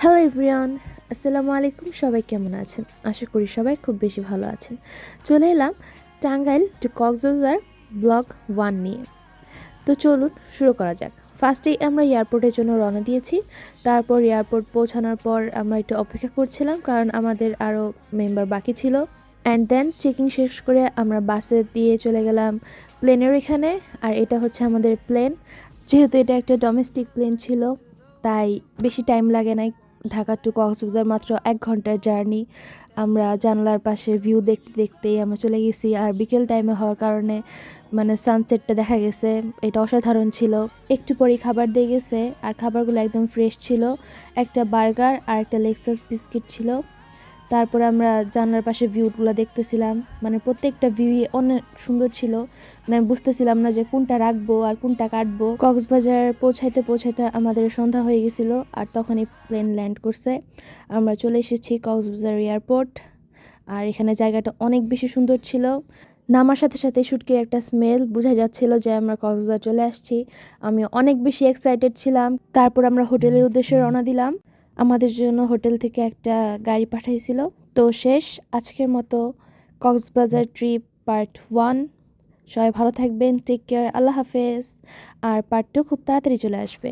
Hello everyone, আসসালামু আলাইকুম। সবাই কেমন আছেন? আশা করি সবাই খুব বেশি ভালো আছেন। চলে এলাম টাঙ্গাইল টু কক্সবাজার ব্লক 1 নিয়ে। তো চলুন শুরু করা যাক। ফার্স্টেই আমরা এয়ারপোর্টের জন্য রওনা দিয়েছি। তারপর এয়ারপোর্ট পৌঁছানোর পর আমরা একটু অপেক্ষা করছিলাম, কারণ আমাদের আরও মেম্বার বাকি ছিল। অ্যান্ড দেন চেকিং শেষ করে আমরা বাসে দিয়ে চলে গেলাম প্লেনের এখানে। আর এটা হচ্ছে আমাদের প্লেন। যেহেতু এটা একটা ডোমেস্টিক প্লেন ছিল, তাই বেশি টাইম লাগে নাই। ঢাকা টু কক্সবাজার মাত্র 1 ঘন্টার জার্নি। আমরা জানলার পাশের ভিউ দেখতে দেখতেই আমরা চলে গেছি। আর বিকেল টাইমে হওয়ার কারণে মানে সানসেটটা দেখা গেছে, এটা অসাধারণ ছিল। একটু পরেই খাবার দিয়ে গেছে, আর খাবারগুলো একদম ফ্রেশ ছিল। একটা বার্গার আর একটা লেক্সাস বিস্কিট ছিল। তারপরে আমরা জানলার পাশে ভিউগুলো দেখতেছিলাম, মানে প্রত্যেকটা ভিউই অনেক সুন্দর ছিল। মানে আমি বুঝতেছিলাম না যে কোনটা রাখবো আর কোনটা কাটবো। কক্সবাজার পৌঁছাইতে পৌঁছাইতে আমাদের সন্ধ্যা হয়ে গেছিলো, আর তখনই প্লেন ল্যান্ড করছে। আমরা চলে এসেছি কক্সবাজার এয়ারপোর্ট। আর এখানে জায়গাটা অনেক বেশি সুন্দর ছিল। নামার সাথে সাথে শুটকির একটা স্মেল বোঝা যাচ্ছিল যে আমরা কক্সবাজার চলে আসছি। আমি অনেক বেশি এক্সাইটেড ছিলাম। তারপর আমরা হোটেলের উদ্দেশ্যে রওনা দিলাম। আমাদের জন্য হোটেল থেকে একটা গাড়ি পাঠাইছিল। তো শেষ আজকের মতো কক্সবাজার ট্রিপ পার্ট 1। সবাই ভালো থাকবেন, টেক কেয়ার, আল্লাহ হাফেজ। আর পার্ট 2 খুব তাড়াতাড়ি চলে আসবে।